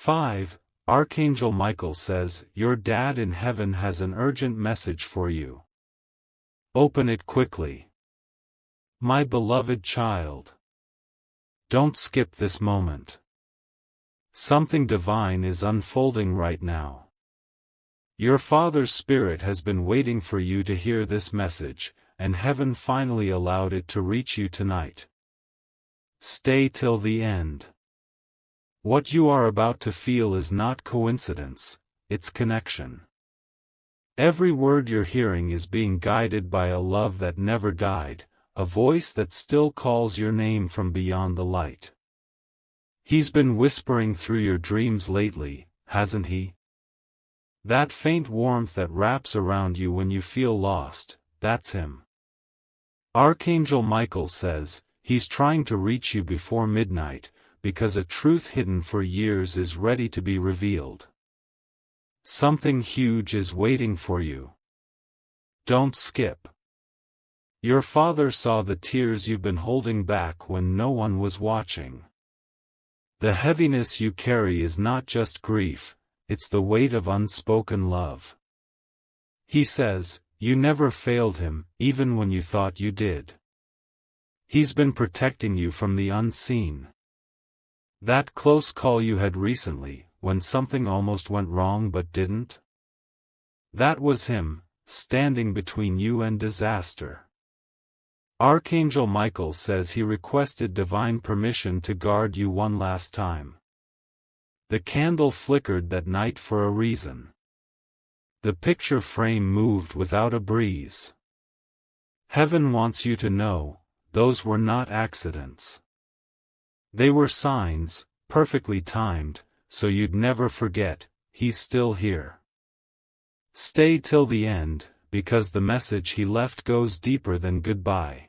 5. Archangel Michael says, "Your dad in heaven has an urgent message for you. Open it quickly. My beloved child. Don't skip this moment. Something divine is unfolding right now. Your Father's Spirit has been waiting for you to hear this message, and heaven finally allowed it to reach you tonight. Stay till the end. What you are about to feel is not coincidence, it's connection. Every word you're hearing is being guided by a love that never died, a voice that still calls your name from beyond the light. He's been whispering through your dreams lately, hasn't he? That faint warmth that wraps around you when you feel lost, that's him. Archangel Michael says, he's trying to reach you before midnight, because a truth hidden for years is ready to be revealed. Something huge is waiting for you. Don't skip. Your Father saw the tears you've been holding back when no one was watching. The heaviness you carry is not just grief, it's the weight of unspoken love. He says, you never failed him, even when you thought you did. He's been protecting you from the unseen. That close call you had recently, when something almost went wrong but didn't? That was him, standing between you and disaster. Archangel Michael says he requested divine permission to guard you one last time. The candle flickered that night for a reason. The picture frame moved without a breeze. Heaven wants you to know, those were not accidents. They were signs, perfectly timed, so you'd never forget, he's still here. Stay till the end, because the message he left goes deeper than goodbye.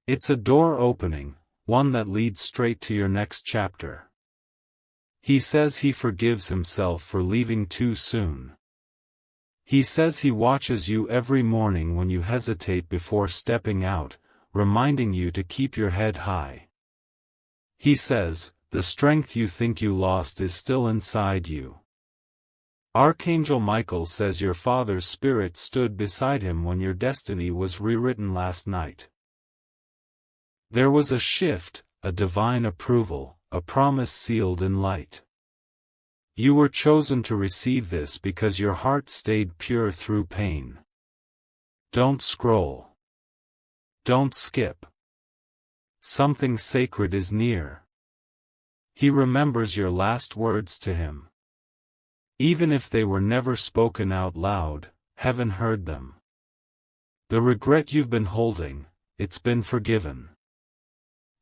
It's a door opening, one that leads straight to your next chapter. He says he forgives himself for leaving too soon. He says he watches you every morning when you hesitate before stepping out, reminding you to keep your head high. He says, the strength you think you lost is still inside you. Archangel Michael says your Father's Spirit stood beside him when your destiny was rewritten last night. There was a shift, a divine approval, a promise sealed in light. You were chosen to receive this because your heart stayed pure through pain. Don't scroll. Don't skip. Something sacred is near. He remembers your last words to him. Even if they were never spoken out loud, heaven heard them. The regret you've been holding, it's been forgiven.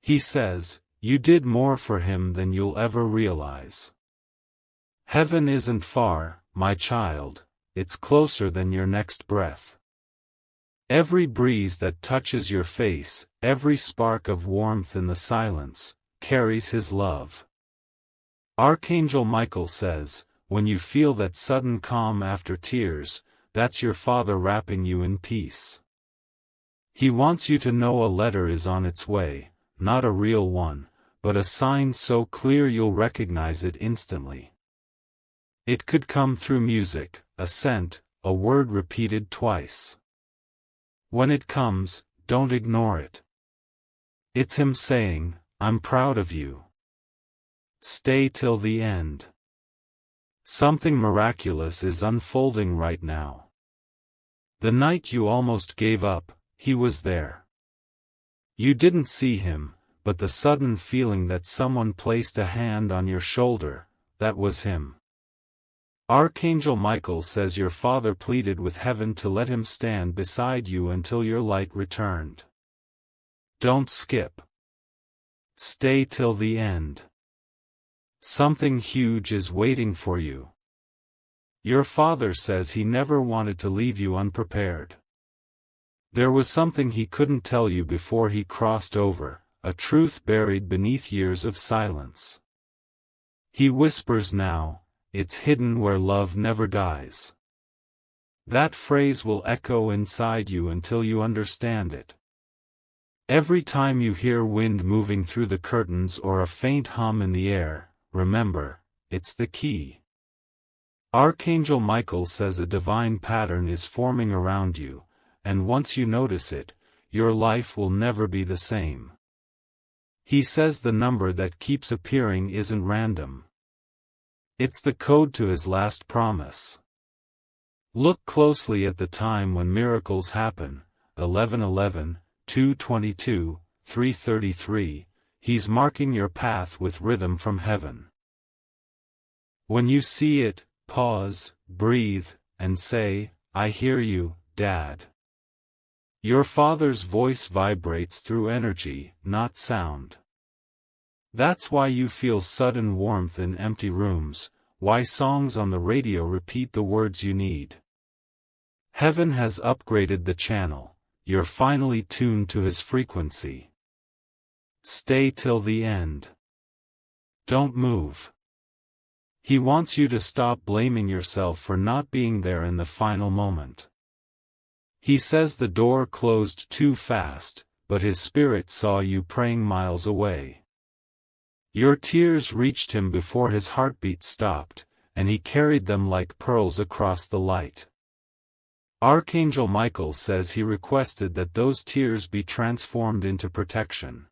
He says, you did more for him than you'll ever realize. Heaven isn't far, my child, it's closer than your next breath. Every breeze that touches your face, every spark of warmth in the silence, carries his love. Archangel Michael says, when you feel that sudden calm after tears, that's your Father wrapping you in peace. He wants you to know a letter is on its way, not a real one, but a sign so clear you'll recognize it instantly. It could come through music, a scent, a word repeated twice. When it comes, don't ignore it. It's him saying, I'm proud of you. Stay till the end. Something miraculous is unfolding right now. The night you almost gave up, he was there. You didn't see him, but the sudden feeling that someone placed a hand on your shoulder, that was him. Archangel Michael says your Father pleaded with heaven to let him stand beside you until your light returned. Don't skip. Stay till the end. Something huge is waiting for you. Your Father says he never wanted to leave you unprepared. There was something he couldn't tell you before he crossed over, a truth buried beneath years of silence. He whispers now, it's hidden where love never dies. That phrase will echo inside you until you understand it. Every time you hear wind moving through the curtains or a faint hum in the air, remember, it's the key. Archangel Michael says a divine pattern is forming around you, and once you notice it, your life will never be the same. He says the number that keeps appearing isn't random. It's the code to his last promise. Look closely at the time when miracles happen, 11:11, 2:22, 3:33, he's marking your path with rhythm from heaven. When you see it, pause, breathe, and say, I hear you, Dad. Your Father's voice vibrates through energy, not sound. That's why you feel sudden warmth in empty rooms, why songs on the radio repeat the words you need. Heaven has upgraded the channel, you're finally tuned to his frequency. Stay till the end. Don't move. He wants you to stop blaming yourself for not being there in the final moment. He says the door closed too fast, but his spirit saw you praying miles away. Your tears reached him before his heartbeat stopped, and he carried them like pearls across the light. Archangel Michael says he requested that those tears be transformed into protection.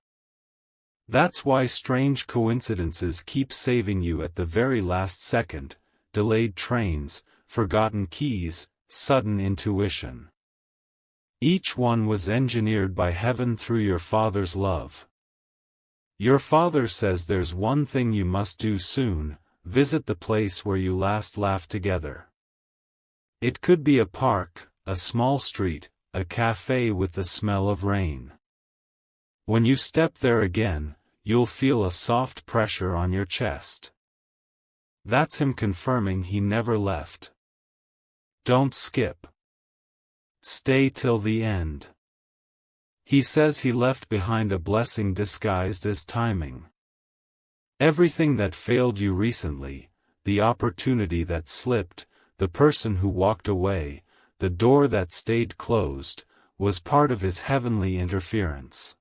That's why strange coincidences keep saving you at the very last second, delayed trains, forgotten keys, sudden intuition. Each one was engineered by heaven through your Father's love. Your Father says there's one thing you must do soon, visit the place where you last laughed together. It could be a park, a small street, a cafe with the smell of rain. When you step there again, you'll feel a soft pressure on your chest. That's him confirming he never left. Don't skip. Stay till the end. He says he left behind a blessing disguised as timing. Everything that failed you recently, the opportunity that slipped, the person who walked away, the door that stayed closed, was part of his heavenly interference.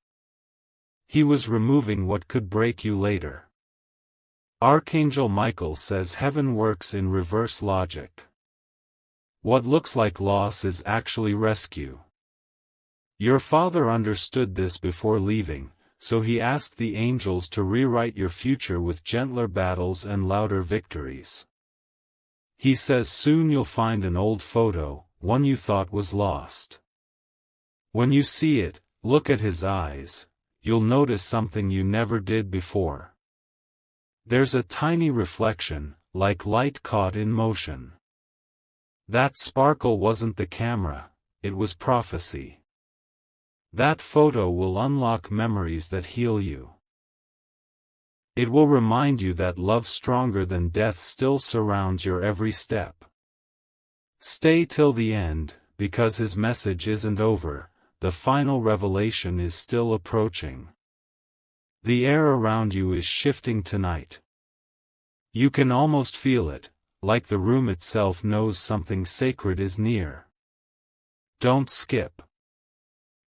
He was removing what could break you later. Archangel Michael says heaven works in reverse logic. What looks like loss is actually rescue. Your Father understood this before leaving, so he asked the angels to rewrite your future with gentler battles and louder victories. He says soon you'll find an old photo, one you thought was lost. When you see it, look at his eyes, you'll notice something you never did before. There's a tiny reflection, like light caught in motion. That sparkle wasn't the camera, it was prophecy. That photo will unlock memories that heal you. It will remind you that love stronger than death still surrounds your every step. Stay till the end, because his message isn't over, the final revelation is still approaching. The air around you is shifting tonight. You can almost feel it, like the room itself knows something sacred is near. Don't skip.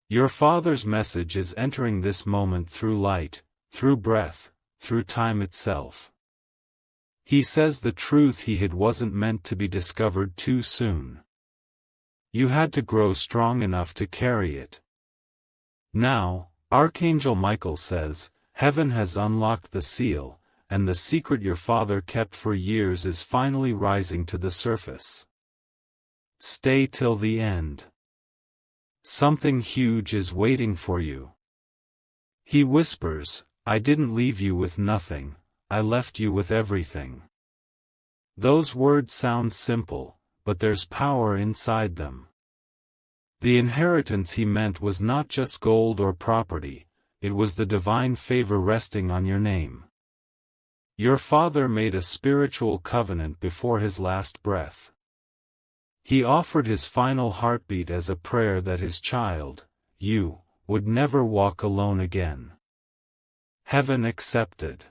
Your Father's message is entering this moment through light, through breath, through time itself. He says the truth he hid wasn't meant to be discovered too soon. You had to grow strong enough to carry it. Now, Archangel Michael says, heaven has unlocked the seal, and the secret your Father kept for years is finally rising to the surface. Stay till the end. Something huge is waiting for you. He whispers, I didn't leave you with nothing, I left you with everything. Those words sound simple, but there's power inside them. The inheritance he meant was not just gold or property, it was the divine favor resting on your name. Your Father made a spiritual covenant before his last breath. He offered his final heartbeat as a prayer that his child, you, would never walk alone again. Heaven accepted.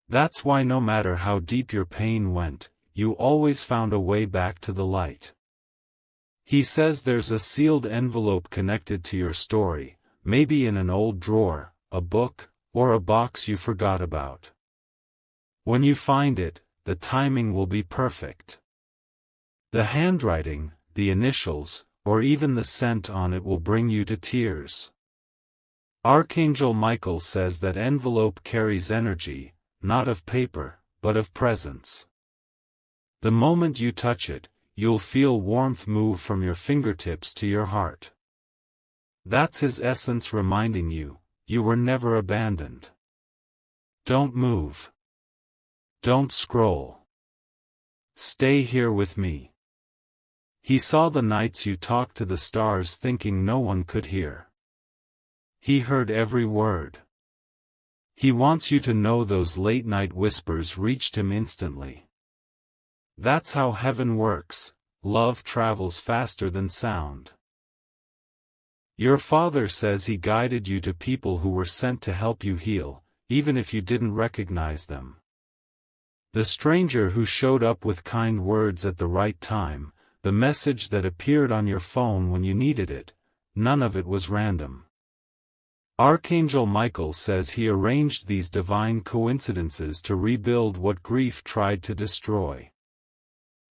That's why no matter how deep your pain went, you always found a way back to the light. He says there's a sealed envelope connected to your story, maybe in an old drawer, a book, or a box you forgot about. When you find it, the timing will be perfect. The handwriting, the initials, or even the scent on it will bring you to tears. Archangel Michael says that envelope carries energy, not of paper, but of presence. The moment you touch it, you'll feel warmth move from your fingertips to your heart. That's his essence reminding you, you were never abandoned. Don't move. Don't scroll. Stay here with me. He saw the nights you talked to the stars thinking no one could hear. He heard every word. He wants you to know those late-night whispers reached him instantly. That's how heaven works. Love travels faster than sound. Your Father says He guided you to people who were sent to help you heal, even if you didn't recognize them. The stranger who showed up with kind words at the right time, the message that appeared on your phone when you needed it, none of it was random. Archangel Michael says he arranged these divine coincidences to rebuild what grief tried to destroy.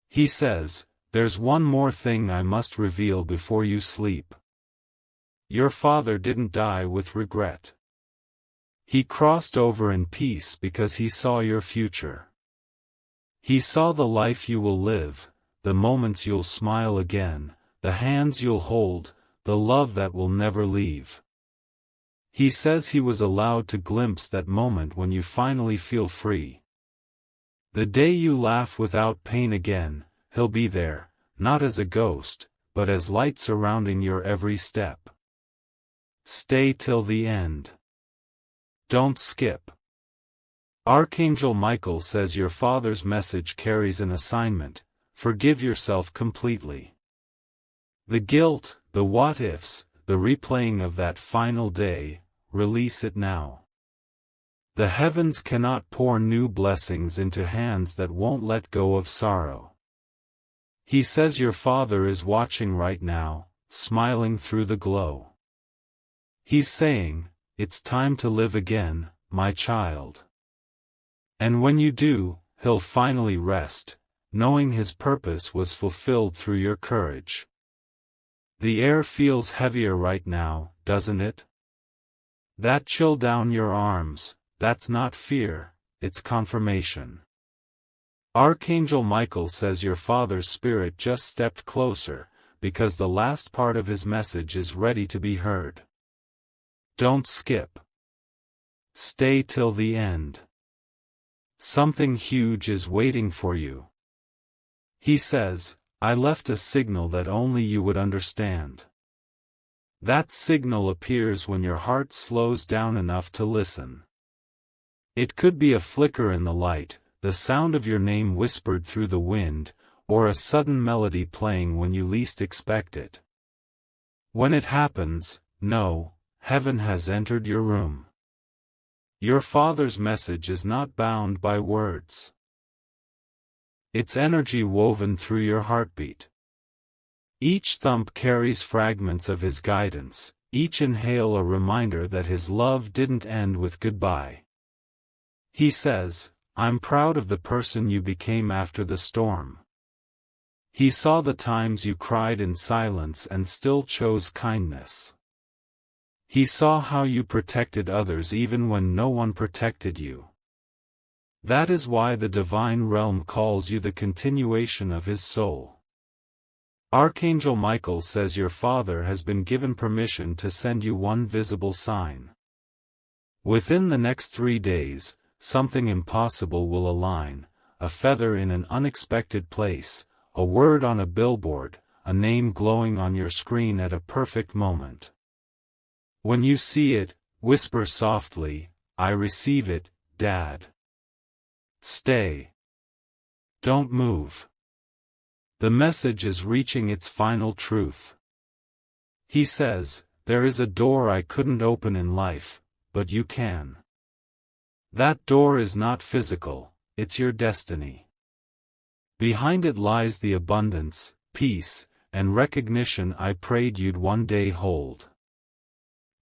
He says, "There's one more thing I must reveal before you sleep. Your father didn't die with regret. He crossed over in peace because he saw your future. He saw the life you will live, the moments you'll smile again, the hands you'll hold, the love that will never leave. He says he was allowed to glimpse that moment when you finally feel free. The day you laugh without pain again, he'll be there, not as a ghost, but as light surrounding your every step. Stay till the end. Don't skip." Archangel Michael says your father's message carries an assignment: forgive yourself completely. The guilt, the what-ifs, the replaying of that final day, release it now. The heavens cannot pour new blessings into hands that won't let go of sorrow. He says your father is watching right now, smiling through the glow. He's saying, "It's time to live again, my child." And when you do, he'll finally rest, knowing his purpose was fulfilled through your courage. The air feels heavier right now, doesn't it? That chill down your arms, that's not fear, it's confirmation. Archangel Michael says your father's spirit just stepped closer, because the last part of his message is ready to be heard. Don't skip. Stay till the end. Something huge is waiting for you. He says, "I left a signal that only you would understand." That signal appears when your heart slows down enough to listen. It could be a flicker in the light, the sound of your name whispered through the wind, or a sudden melody playing when you least expect it. When it happens, know, heaven has entered your room. Your father's message is not bound by words. It's energy woven through your heartbeat. Each thump carries fragments of his guidance, each inhale a reminder that his love didn't end with goodbye. He says, "I'm proud of the person you became after the storm." He saw the times you cried in silence and still chose kindness. He saw how you protected others even when no one protected you. That is why the divine realm calls you the continuation of his soul. Archangel Michael says your father has been given permission to send you one visible sign. Within the next 3 days, something impossible will align: a feather in an unexpected place, a word on a billboard, a name glowing on your screen at a perfect moment. When you see it, whisper softly, "I receive it, Dad." Stay. Don't move. The message is reaching its final truth. He says, "There is a door I couldn't open in life, but you can." That door is not physical, it's your destiny. Behind it lies the abundance, peace, and recognition I prayed you'd one day hold.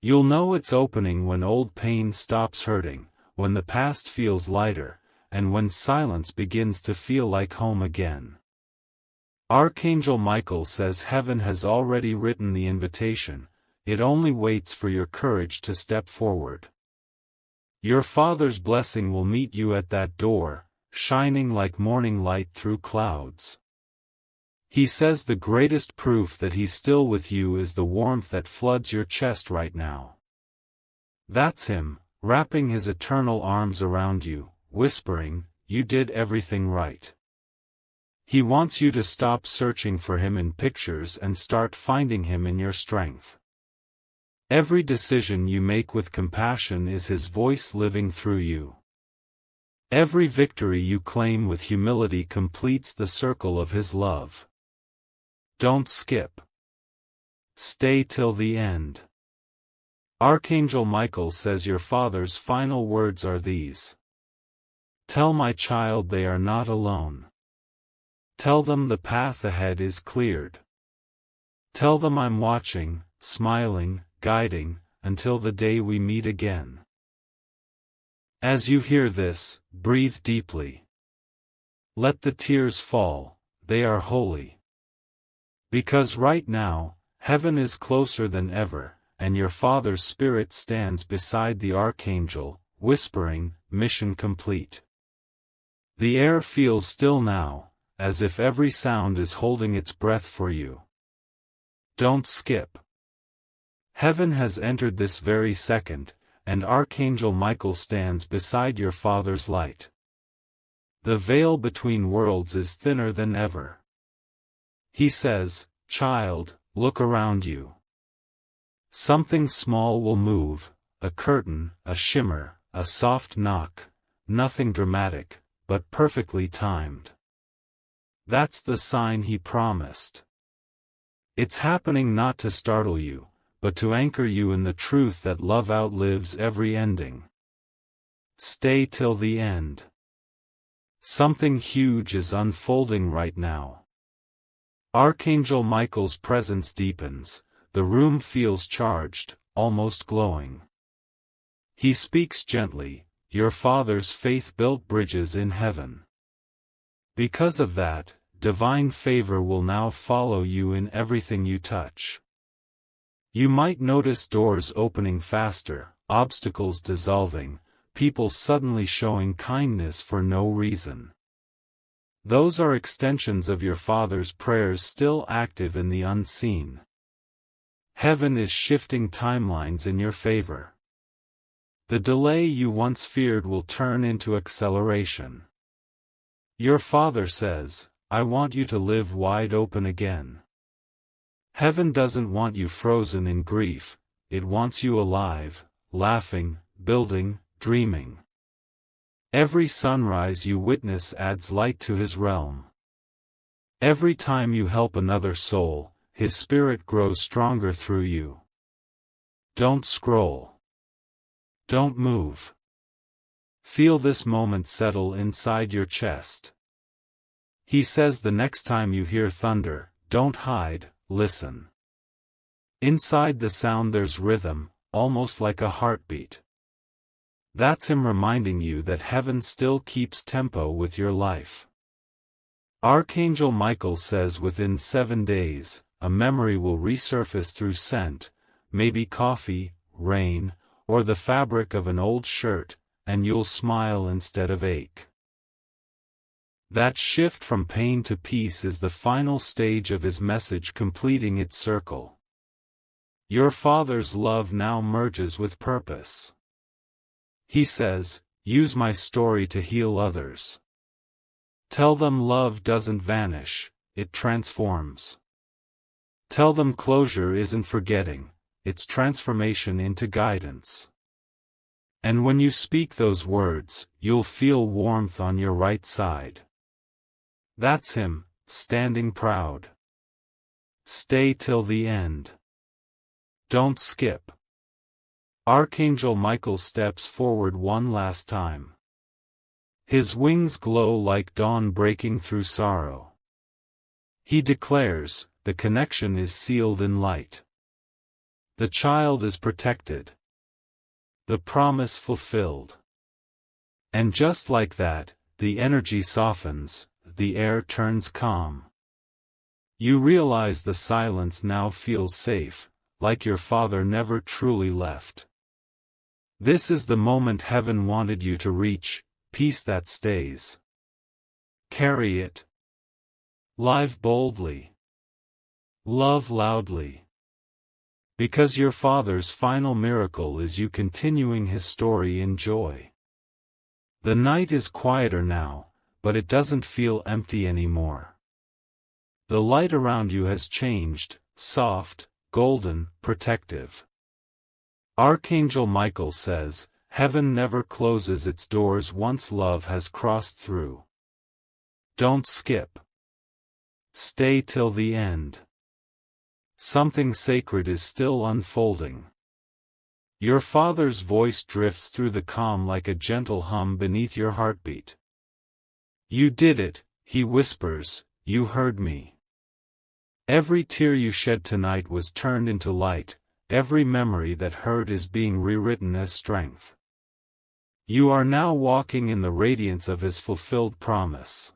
You'll know it's opening when old pain stops hurting, when the past feels lighter, and when silence begins to feel like home again. Archangel Michael says heaven has already written the invitation, it only waits for your courage to step forward. Your Father's blessing will meet you at that door, shining like morning light through clouds. He says the greatest proof that He's still with you is the warmth that floods your chest right now. That's Him, wrapping His eternal arms around you, whispering, "You did everything right." He wants you to stop searching for Him in pictures and start finding Him in your strength. Every decision you make with compassion is His voice living through you. Every victory you claim with humility completes the circle of His love. Don't skip. Stay till the end. Archangel Michael says your Father's final words are these. Tell my child they are not alone. Tell them the path ahead is cleared. Tell them I'm watching, smiling, guiding, until the day we meet again. As you hear this, breathe deeply. Let the tears fall, they are holy. Because right now, heaven is closer than ever, and your Father's Spirit stands beside the Archangel, whispering, "Mission complete." The air feels still now, as if every sound is holding its breath for you. Don't skip. Heaven has entered this very second, and Archangel Michael stands beside your Father's light. The veil between worlds is thinner than ever. He says, "Child, look around you. Something small will move, a curtain, a shimmer, a soft knock, nothing dramatic, but perfectly timed." That's the sign He promised. It's happening not to startle you, but to anchor you in the truth that love outlives every ending. Stay till the end. Something huge is unfolding right now. Archangel Michael's presence deepens, the room feels charged, almost glowing. He speaks gently, your Father's faith built bridges in heaven. Because of that, divine favor will now follow you in everything you touch. You might notice doors opening faster, obstacles dissolving, people suddenly showing kindness for no reason. Those are extensions of your Father's prayers still active in the unseen. Heaven is shifting timelines in your favor. The delay you once feared will turn into acceleration. Your Father says, "I want you to live wide open again." Heaven doesn't want you frozen in grief, it wants you alive, laughing, building, dreaming. Every sunrise you witness adds light to His realm. Every time you help another soul, His Spirit grows stronger through you. Don't scroll. Don't move. Feel this moment settle inside your chest. He says the next time you hear thunder, don't hide, listen. Inside the sound there's rhythm, almost like a heartbeat. That's Him reminding you that heaven still keeps tempo with your life. Archangel Michael says within 7 days, a memory will resurface through scent, maybe coffee, rain, or the fabric of an old shirt, and you'll smile instead of ache. That shift from pain to peace is the final stage of His message completing its circle. Your Father's love now merges with purpose. He says, "Use my story to heal others. Tell them love doesn't vanish, it transforms. Tell them closure isn't forgetting, it's transformation into guidance." And when you speak those words, you'll feel warmth on your right side. That's Him, standing proud. Stay till the end. Don't skip. Archangel Michael steps forward one last time. His wings glow like dawn breaking through sorrow. He declares, the connection is sealed in light. The child is protected. The promise fulfilled. And just like that, the energy softens, the air turns calm. You realize the silence now feels safe, like your father never truly left. This is the moment heaven wanted you to reach, peace that stays. Carry it. Live boldly. Love loudly. Because your father's final miracle is you continuing his story in joy. The night is quieter now, but it doesn't feel empty anymore. The light around you has changed, soft, golden, protective. Archangel Michael says, heaven never closes its doors once love has crossed through. Don't skip. Stay till the end. Something sacred is still unfolding. Your father's voice drifts through the calm like a gentle hum beneath your heartbeat. You did it, he whispers, you heard me. Every tear you shed tonight was turned into light, every memory that hurt is being rewritten as strength. You are now walking in the radiance of his fulfilled promise.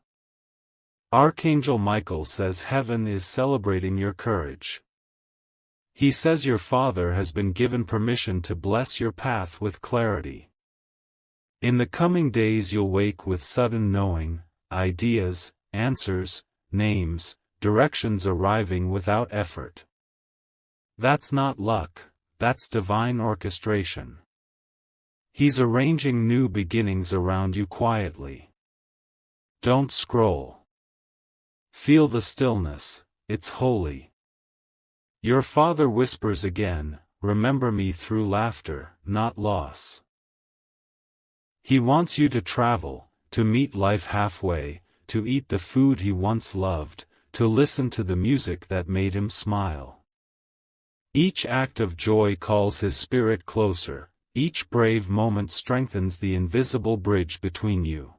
Archangel Michael says heaven is celebrating your courage. He says your father has been given permission to bless your path with clarity. In the coming days you'll wake with sudden knowing, ideas, answers, names, directions arriving without effort. That's not luck, that's divine orchestration. He's arranging new beginnings around you quietly. Don't scroll. Feel the stillness, it's holy. Your father whispers again, remember me through laughter, not loss. He wants you to travel, to meet life halfway, to eat the food he once loved, to listen to the music that made him smile. Each act of joy calls his spirit closer, each brave moment strengthens the invisible bridge between you.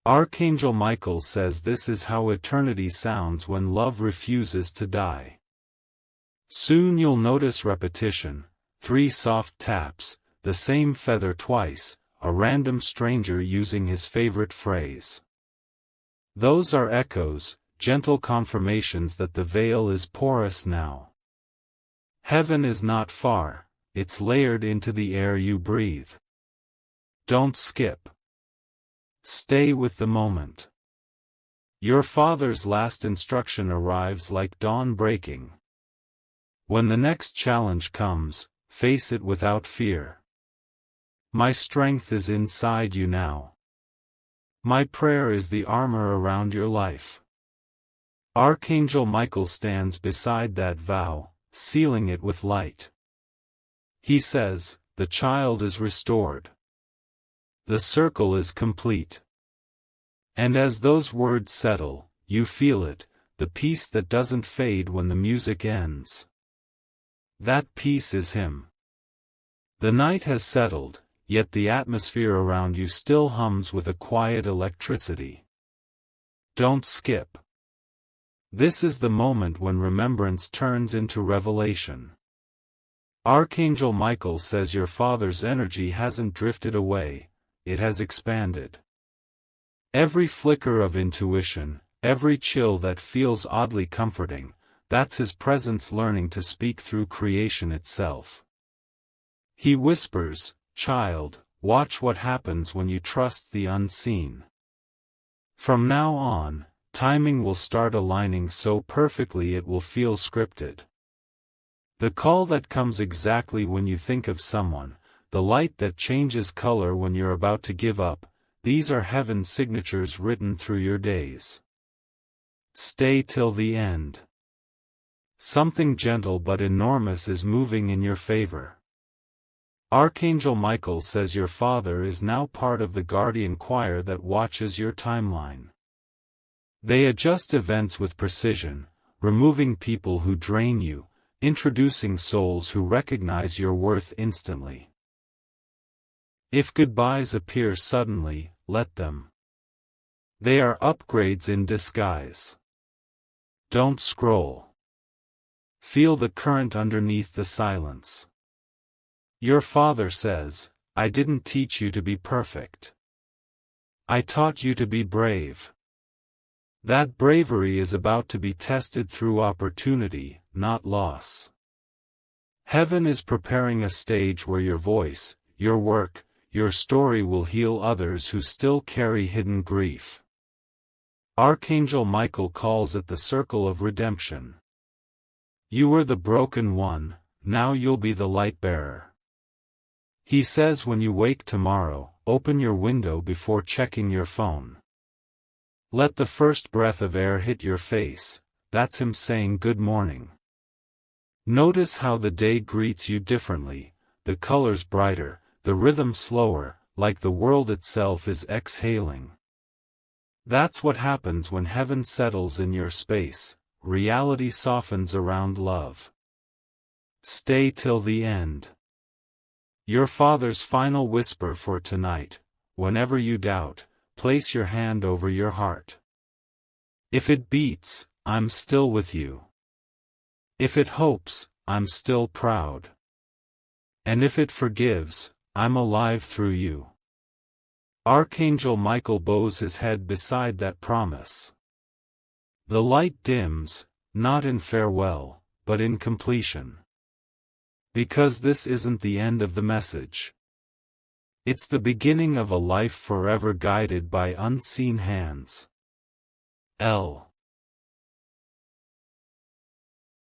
Archangel Michael says this is how eternity sounds when love refuses to die. Soon you'll notice repetition, 3 soft taps, the same feather twice, a random stranger using his favorite phrase. Those are echoes, gentle confirmations that the veil is porous now. Heaven is not far, it's layered into the air you breathe. Don't skip. Stay with the moment. Your father's last instruction arrives like dawn breaking. When the next challenge comes, face it without fear. My strength is inside you now. My prayer is the armor around your life. Archangel Michael stands beside that vow, sealing it with light. He says, the child is restored. The circle is complete. And as those words settle, you feel it, the peace that doesn't fade when the music ends. That peace is him. The night has settled, yet the atmosphere around you still hums with a quiet electricity. Don't skip. This is the moment when remembrance turns into revelation. Archangel Michael says your father's energy hasn't drifted away, it has expanded. Every flicker of intuition, every chill that feels oddly comforting, that's his presence learning to speak through creation itself. He whispers, child, watch what happens when you trust the unseen. From now on, timing will start aligning so perfectly it will feel scripted. The call that comes exactly when you think of someone, the light that changes color when you're about to give up, these are heaven's signatures written through your days. Stay till the end. Something gentle but enormous is moving in your favor. Archangel Michael says your father is now part of the guardian choir that watches your timeline. They adjust events with precision, removing people who drain you, introducing souls who recognize your worth instantly. If goodbyes appear suddenly, let them. They are upgrades in disguise. Don't scroll. Feel the current underneath the silence. Your father says, I didn't teach you to be perfect. I taught you to be brave. That bravery is about to be tested through opportunity, not loss. Heaven is preparing a stage where your voice, your work, your story will heal others who still carry hidden grief. Archangel Michael calls it the circle of redemption. You were the broken one, now you'll be the light bearer. He says when you wake tomorrow, open your window before checking your phone. Let the first breath of air hit your face, that's him saying good morning. Notice how the day greets you differently, the colors brighter, the rhythm slower, like the world itself is exhaling. That's what happens when heaven settles in your space, reality softens around love. Stay till the end. Your Father's final whisper for tonight: whenever you doubt, place your hand over your heart. If it beats, I'm still with you. If it hopes, I'm still proud. And if it forgives, I'm alive through you. Archangel Michael bows his head beside that promise. The light dims, not in farewell, but in completion. Because this isn't the end of the message. It's the beginning of a life forever guided by unseen hands. L.